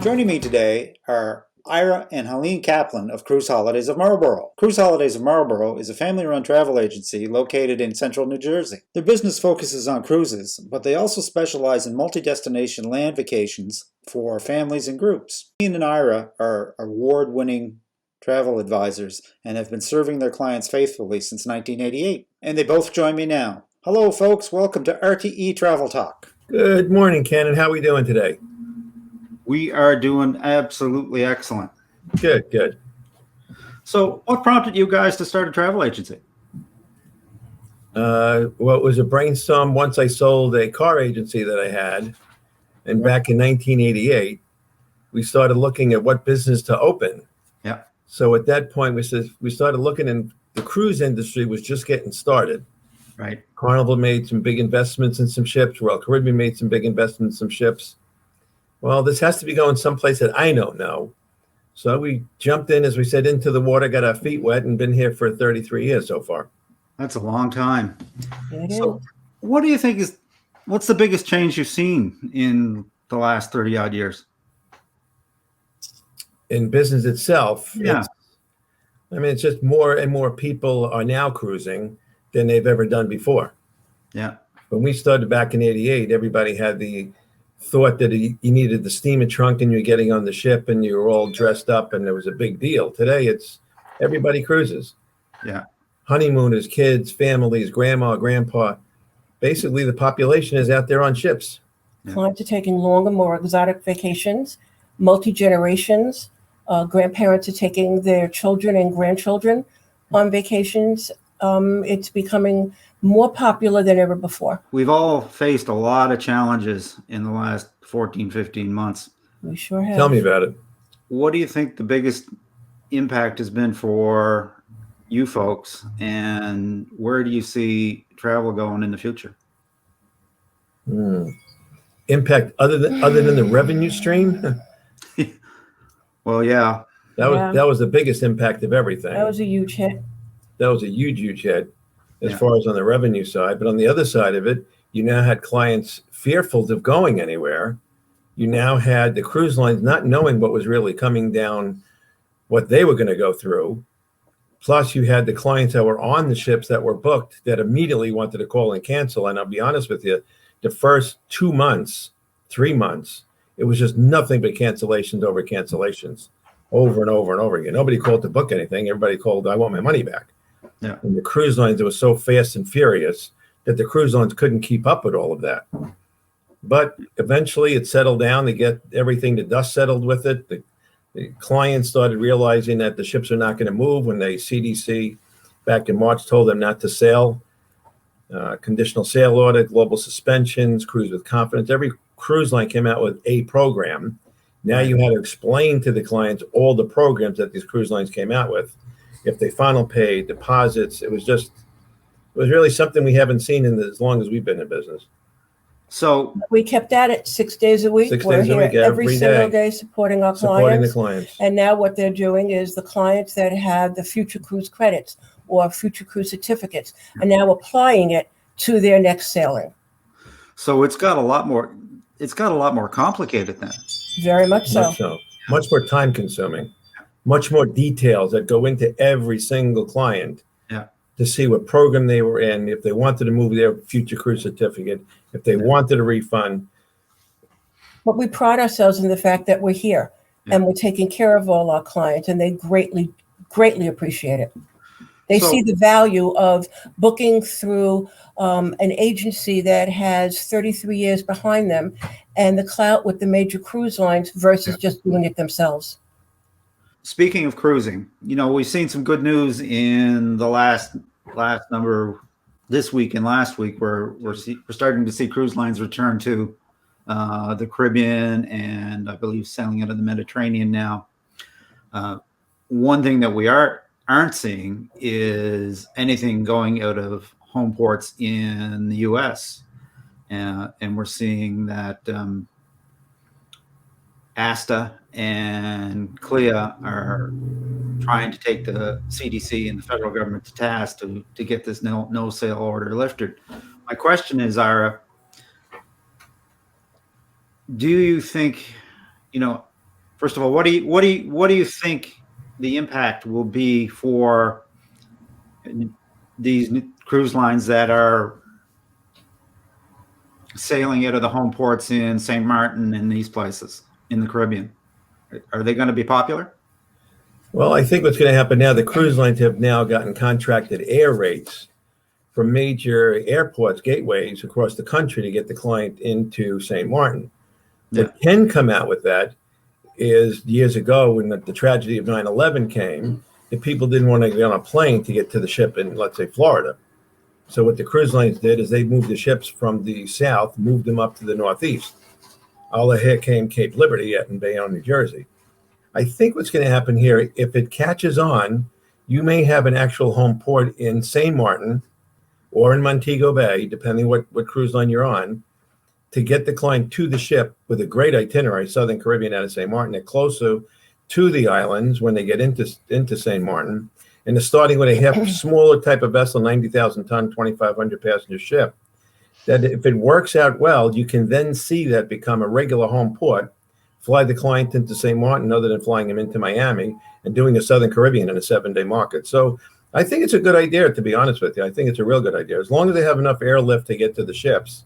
Joining me today are Ira and Helene Kaplan of Cruise Holidays of Marlboro. Cruise Holidays of Marlboro is a family-run travel agency located in central New Jersey. Their business focuses on cruises, but they also specialize in multi-destination land vacations for families and groups. Helene and Ira are award-winning travel advisors and have been serving their clients faithfully since 1988. And they both join me now. Hello, folks. Welcome to RTE Travel Talk. Good morning, Ken, and how are we doing today? We are doing absolutely excellent. Good. So what prompted you guys to start a travel agency? Well, it was a brainstorm once I sold a car agency that I had. And back in 1988, we started looking at what business to open. Yeah. So at that point, we started looking, and the cruise industry was just getting started. Right. Carnival made some big investments in some ships. Royal Caribbean made some big investments in some ships. Well, this has to be going someplace that I don't know. So we jumped in, as we said, into the water, got our feet wet, and been here for 33 years so far. That's a long time. So what do you think what's the biggest change you've seen in the last 30 odd years? In business itself, yeah. It's just more and more people are now cruising than they've ever done before. Yeah. When we started back in 88, everybody had the thought that you needed the steamer trunk and you're getting on the ship and you were all dressed up and it was a big deal. Today, it's everybody cruises. Yeah. Honeymooners, kids, families, grandma, grandpa. Basically, the population is out there on ships. Yeah. Clients are taking longer, more exotic vacations, multi-generations. Grandparents are taking their children and grandchildren on vacations. It's becoming more popular than ever before. We've all faced a lot of challenges in the last 14, 15 months. We sure have. Tell me about it. What do you think the biggest impact has been for you folks, and where do you see travel going in the future? Impact other than the revenue stream? Well, yeah. That was the biggest impact of everything. That was a huge hit. That was a huge hit as far as on the revenue side. But on the other side of it, you now had clients fearful of going anywhere. You now had the cruise lines not knowing what was really coming down, what they were going to go through. Plus, you had the clients that were on the ships that were booked that immediately wanted to call and cancel. And I'll be honest with you, the first 2 months, 3 months, it was just nothing but cancellations over cancellations over and over and over again. Nobody called to book anything. Everybody called, I want my money back. Yeah. And the cruise lines, it was so fast and furious that the cruise lines couldn't keep up with all of that. But eventually it settled down. They get everything, the dust settled with it. The clients started realizing that the ships are not going to move when the CDC back in March told them not to sail. Conditional sail order, global suspensions, cruise with confidence. Every cruise line came out with a program. Now you had to explain to the clients all the programs that these cruise lines came out with. If they final pay, deposits, it was really something we haven't seen in as long as we've been in business. So we kept at it 6 days a week. We're here every single day supporting our clients. And now what they're doing is the clients that have the future cruise credits or future cruise certificates are now applying it to their next sailing. So it's got a lot more complicated then. Very much so. Much more time consuming. Much more details that go into every single client to see what program they were in, if they wanted to move their future cruise certificate, if they wanted a refund. But we pride ourselves in the fact that we're here and we're taking care of all our clients, and they greatly appreciate it. They see the value of booking through an agency that has 33 years behind them and the clout with the major cruise lines versus just doing it themselves. Speaking of cruising, we've seen some good news in the last number this week and last week, where we're starting to see cruise lines return to the Caribbean and I believe sailing out of the Mediterranean now. One thing that we aren't seeing is anything going out of home ports in the U.S. And we're seeing that ASTA and CLIA are trying to take the CDC and the federal government to task to get this no sail order lifted. My question is, Ira, do you think, First of all, what do you think the impact will be for these cruise lines that are sailing out of the home ports in St. Martin and these places in the Caribbean? Are they going to be popular? Well, I think what's going to happen now, the cruise lines have now gotten contracted air rates from major airports, gateways across the country to get the client into St. Martin. What can come out with that is years ago when the tragedy of 9/11 came, the people didn't want to get on a plane to get to the ship in, let's say, Florida. So what the cruise lines did is they moved the ships from the south, moved them up to the northeast. All the here came Cape Liberty in Bayonne, New Jersey. I think what's going to happen here, if it catches on, you may have an actual home port in St. Martin or in Montego Bay, depending what cruise line you're on, to get the client to the ship with a great itinerary, Southern Caribbean out of St. Martin, they're closer to the islands when they get into St. Martin. And they're starting with a half smaller type of vessel, 90,000 ton, 2,500 passenger ship. That if it works out well, you can then see that become a regular home port, fly the client into St. Martin other than flying him into Miami and doing the Southern Caribbean in a 7-day market. So I think it's a good idea, to be honest with you. I think it's a real good idea. As long as they have enough airlift to get to the ships,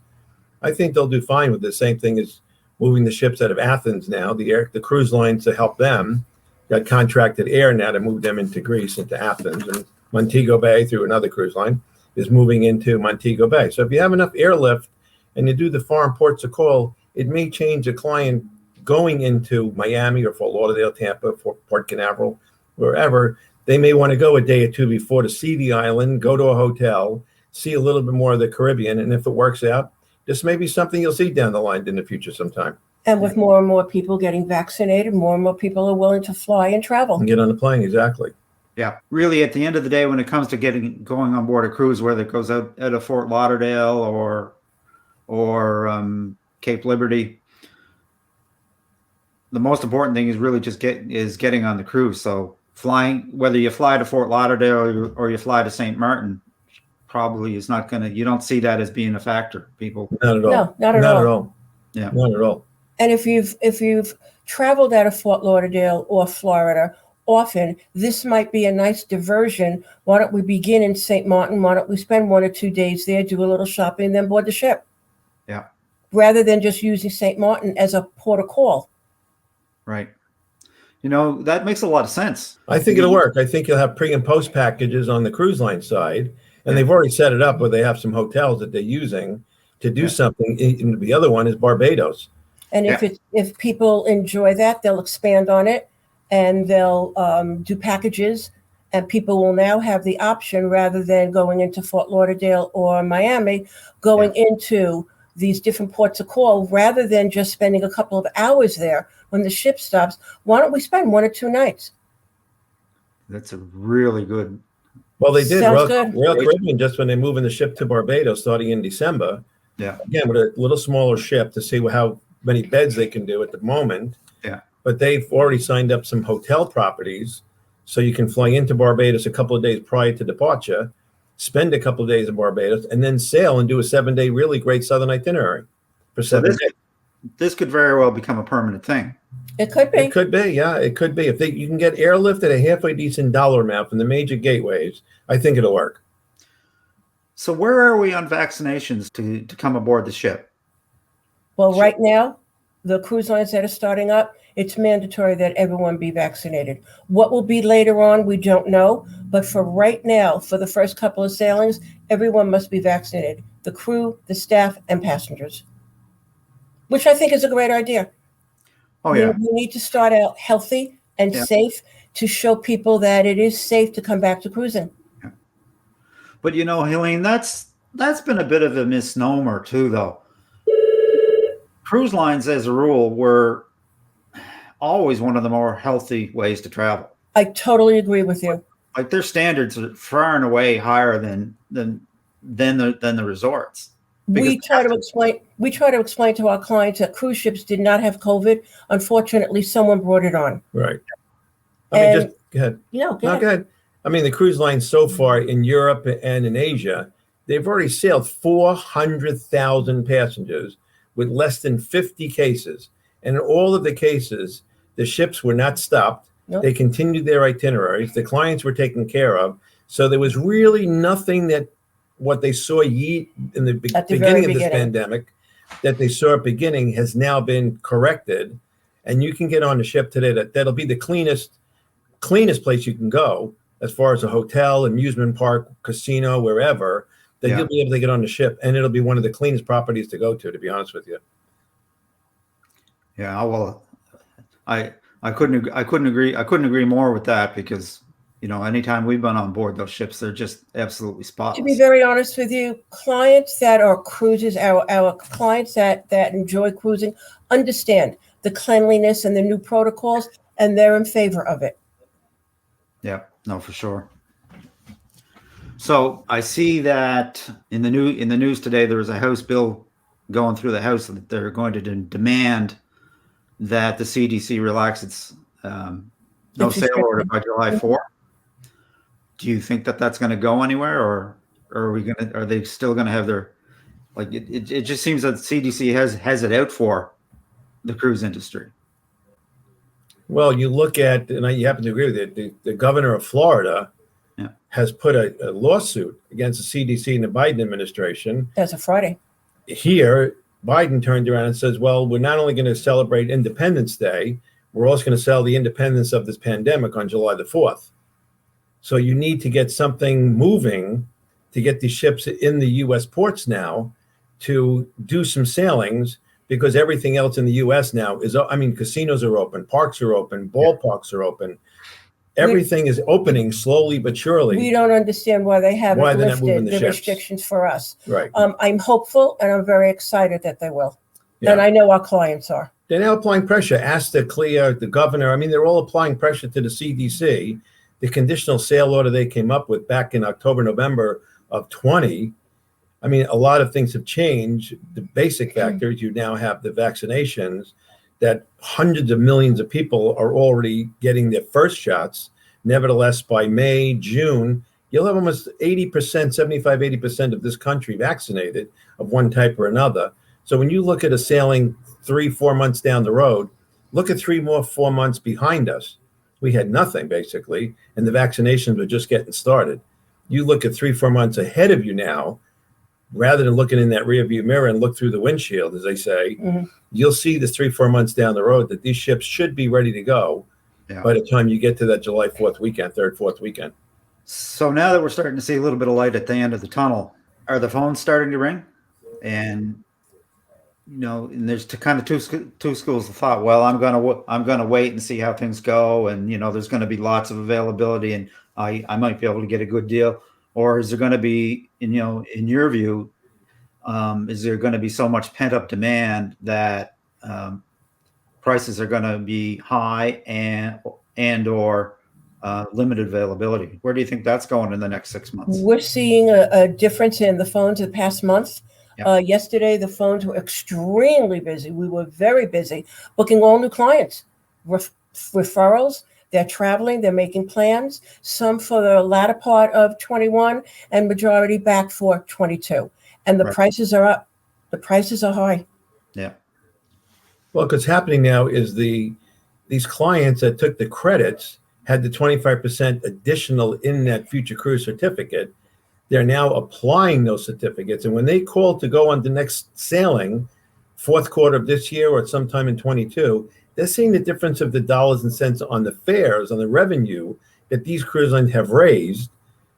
I think they'll do fine with the same thing as moving the ships out of Athens now. The cruise lines to help them got contracted air now to move them into Greece, into Athens, and Montego Bay through another cruise line is moving into Montego Bay. So if you have enough airlift and you do the foreign ports of call, it may change a client going into Miami or Fort Lauderdale, Tampa, Port Canaveral, wherever. They may want to go a day or two before to see the island, go to a hotel, see a little bit more of the Caribbean. And if it works out, this may be something you'll see down the line in the future sometime. And with more and more people getting vaccinated, more and more people are willing to fly and travel. And get on the plane, exactly. Yeah, really, at the end of the day, when it comes to going on board a cruise, whether it goes out of Fort Lauderdale or Cape Liberty, the most important thing is really just getting on the cruise. So flying, whether you fly to Fort Lauderdale or you fly to St. Martin, probably is not going to. You don't see that as being a factor, people. Not at all. No, not at all. Yeah, not at all. And if you've traveled out of Fort Lauderdale or Florida often, this might be a nice diversion. Why don't we begin in St. Martin? Why don't we spend 1 or 2 days there, do a little shopping, and then board the ship? Yeah. Rather than just using St. Martin as a port of call. Right. That makes a lot of sense. I think it'll work. I think you'll have pre and post packages on the cruise line side, and they've already set it up where they have some hotels that they're using to do something. And the other one is Barbados. And if people enjoy that, they'll expand on it and they'll do packages, and people will now have the option, rather than going into Fort Lauderdale or Miami, going into these different ports of call, rather than just spending a couple of hours there when the ship stops. Why don't we spend 1 or 2 nights? That's a really good. Well, they did. Royal good. Caribbean, just when they move in the ship to Barbados starting in December. Yeah. Again, with a little smaller ship to see how many beds they can do at the moment. Yeah. But they've already signed up some hotel properties, so you can fly into Barbados a couple of days prior to departure, spend a couple of days in Barbados, and then sail and do a 7-day really great southern itinerary for 7 days. This could very well become a permanent thing. It could be. It could be, yeah. It could be. If you can get airlift at a halfway decent dollar amount from the major gateways, I think it'll work. So where are we on vaccinations to come aboard the ship? Well, right now, the cruise lines that are starting up, it's mandatory that everyone be vaccinated. What will be later on, we don't know. But for right now, for the first couple of sailings, everyone must be vaccinated. The crew, the staff, and passengers. Which I think is a great idea. Oh, yeah. We need to start out healthy and safe to show people that it is safe to come back to cruising. Yeah. But, Helene, that's been a bit of a misnomer too, though. Cruise lines, as a rule, were always one of the more healthy ways to travel. I totally agree with you. Like, their standards are far and away higher than the resorts. We try to explain to our clients that cruise ships did not have COVID. Unfortunately, someone brought it on. Right. Go ahead. Go ahead. I mean, the cruise lines so far in Europe and in Asia, they've already sailed 400,000 passengers with less than 50 cases. And in all of the cases, The ships were not stopped. Nope. They continued their itineraries. The clients were taken care of. So there was really nothing that what they saw in the beginning of this pandemic that they saw at beginning has now been corrected. And you can get on the ship today. That'll be the cleanest place you can go as far as a hotel, amusement park, casino, wherever, that you'll be able to get on the ship. And it'll be one of the cleanest properties to go to be honest with you. Yeah, well, I couldn't agree more with that, because anytime we've been on board those ships, they're just absolutely spotless. To be very honest with you, clients that are cruises, our clients that enjoy cruising, understand the cleanliness and the new protocols, and they're in favor of it. Yeah, no, for sure. So I see that in the news today, there was a House bill going through the House that they're going to demand that the CDC relax its no sale order by July 4th. Do you think that that's going to go anywhere, or are they still going to have their, like, it just seems that the CDC has it out for the cruise industry? Well, you look at, and you happen to agree with it, the governor of Florida has put a lawsuit against the CDC and the Biden administration. That's a Friday. Here, Biden turned around and says, well, we're not only going to celebrate Independence Day, we're also going to celebrate the independence of this pandemic on July the 4th. So you need to get something moving to get these ships in the U.S. ports now to do some sailings, because everything else in the U.S. now is, casinos are open, parks are open, ballparks are open. Everything is opening slowly but surely. We don't understand why they haven't lifted the restrictions for us. Right. I'm hopeful, and I'm very excited that they will. Yeah. And I know our clients are. They're now applying pressure. Ask the CLIA, the governor. They're all applying pressure to the CDC. The conditional sale order they came up with back in October, November of 20. A lot of things have changed. The basic factors, you now have the vaccinations, that hundreds of millions of people are already getting their first shots. Nevertheless, by May, June, you'll have almost 80%, 80% of this country vaccinated of one type or another. So when you look at a sailing 3-4 months down the road, look at 4 months behind us. We had nothing basically, and the vaccinations were just getting started. You look at 3-4 months ahead of you now, rather than looking in that rearview mirror and look through the windshield, as they say, you'll see this 3-4 months down the road that these ships should be ready to go by the time you get to that July 4th weekend, 3rd, 4th weekend. So now that we're starting to see a little bit of light at the end of the tunnel, are the phones starting to ring? And and there's kind of two schools of thought. Well, I'm gonna wait and see how things go, and there's going to be lots of availability, and I might be able to get a good deal. Or is there going to be, in your view, is there going to be so much pent up demand that prices are going to be high and or limited availability? Where do you think that's going in the next 6 months? We're seeing a difference in the phones the past month. Yesterday, the phones were extremely busy. We were very busy booking all new clients, referrals. They're traveling, they're making plans, some for the latter part of 21 and majority back for 22. And the prices are up. The prices are high. Yeah. Well, what's happening now is these clients that took the credits had the 25% additional in that future cruise certificate. They're now applying those certificates. And when they call to go on the next sailing, 4th quarter of this year or sometime in 22, they're seeing the difference of the dollars and cents on the fares, on the revenue that these cruise lines have raised.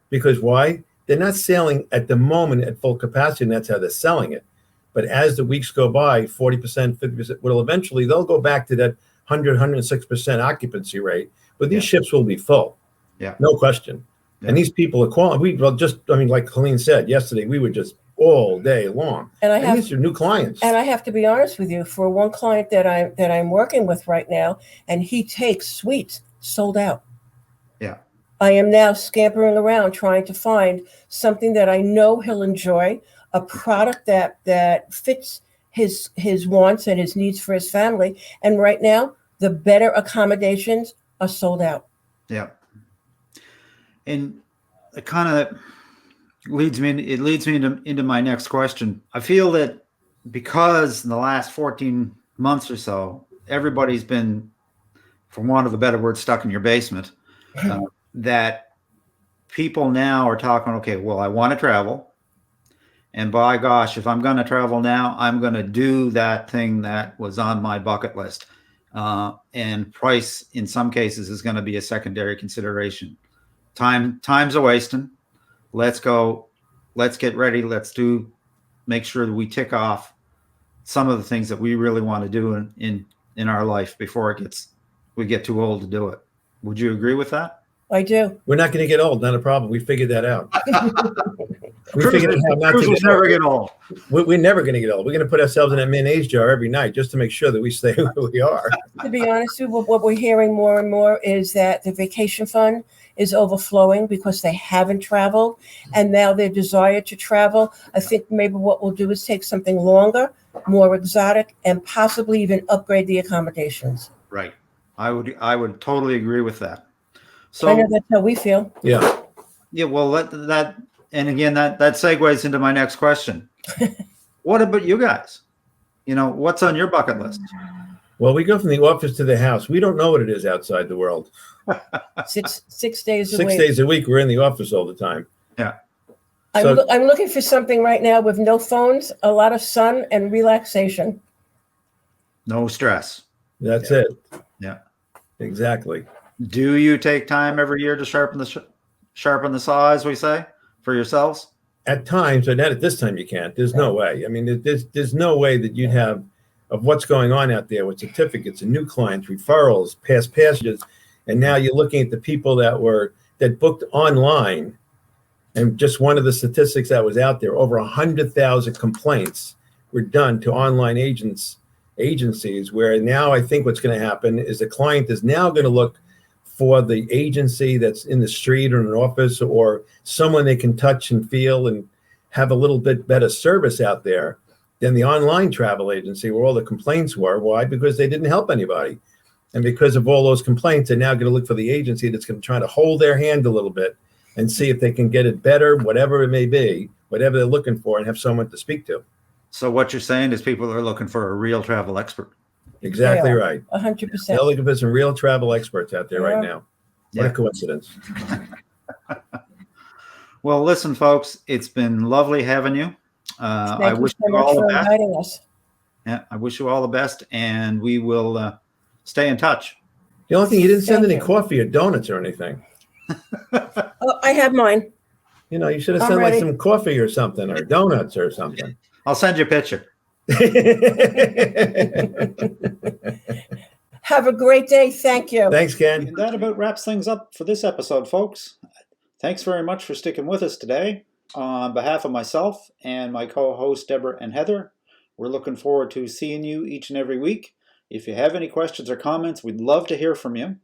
Because why? They're not sailing at the moment at full capacity, and that's how they're selling it. But as the weeks go by, 40%, 50%, eventually they'll go back to that 100, 106% occupancy rate. But these ships will be full. Yeah. No question. Yeah. And these people are calling. Like Helene said yesterday, we were just all day long. And these are new clients. And I have to be honest with you, for one client that I'm working with right now, and he takes suites sold out. Yeah. I am now scampering around trying to find something that I know he'll enjoy, a product that fits his wants and his needs for his family. And right now, the better accommodations are sold out. Yeah. And it kind of leads me into my next question. I feel that because in the last 14 months or so, everybody's been for want of a better word, stuck in your basement, that people now are talking, okay, well, I want to travel. And by gosh, if I'm going to travel now, I'm going to do that thing that was on my bucket list. And price, in some cases, is going to be a secondary consideration. Time's a wasting. Let's go. Let's get ready. Make sure that we tick off some of the things that we really want to do in our life before we get too old to do it. Would you agree with that? I do. We're not going to get old. Not a problem. We figured that out. We figured out how not to get old. We're never going to get old. We're going to put ourselves in a mayonnaise jar every night just to make sure that we stay where we are. To be honest with you, what we're hearing more and more is that the vacation fund is overflowing because they haven't traveled, and now their desire to travel. I think maybe what we'll do is take something longer, more exotic, and possibly even upgrade the accommodations. Right. I would totally agree with that. So I know that's how we feel. Yeah. Yeah. Well, that and again that segues into my next question. What about you guys? What's on your bucket list? Well, we go from the office to the house. We don't know what it is outside the world. Six days a week. 6 days a week, we're in the office all the time. Yeah. I'm looking for something right now with no phones, a lot of sun, and relaxation. No stress. That's it. Yeah. Exactly. Do you take time every year to sharpen the saw, as we say, for yourselves? At times, but not at this time you can't. There's no way. I mean, there's no way that you'd have of what's going on out there with certificates and new clients, referrals, past passages. And now you're looking at the people that booked online. And just one of the statistics that was out there, over 100,000 complaints were done to online agencies, where now I think what's going to happen is the client is now going to look for the agency that's in the street or in an office or someone they can touch and feel and have a little bit better service out there than the online travel agency where all the complaints were. Why? Because they didn't help anybody. And because of all those complaints, they're now going to look for the agency that's going to try to hold their hand a little bit and see if they can get it better, whatever it may be, whatever they're looking for, and have someone to speak to. So what you're saying is people are looking for a real travel expert. Exactly right. 100%. They're looking for some real travel experts out there right now. What Yeah. a coincidence. Well, listen, folks, it's been lovely having you. I wish you all the best. Inviting us. Yeah, I wish you all the best, and we will stay in touch. The only thing, you didn't send Thank any you. coffee or donuts or anything. Oh, I have mine. You should have I'm sent ready. like some coffee or something, or donuts or something. I'll send you a picture. Have a great day. Thank you. Thanks, Ken. And that about wraps things up for this episode, folks. Thanks very much for sticking with us today. On behalf of myself and my co-hosts Debra and Heather, we're looking forward to seeing you each and every week. If you have any questions or comments, we'd love to hear from you.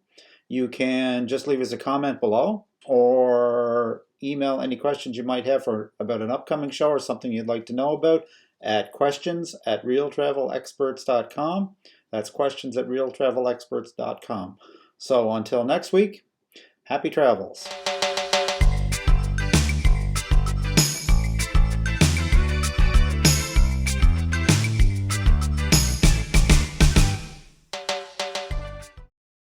You can just leave us a comment below or email any questions you might have about an upcoming show or something you'd like to know about at questions@realtravelexperts.com. That's questions@realtravelexperts.com. So until next week, happy travels.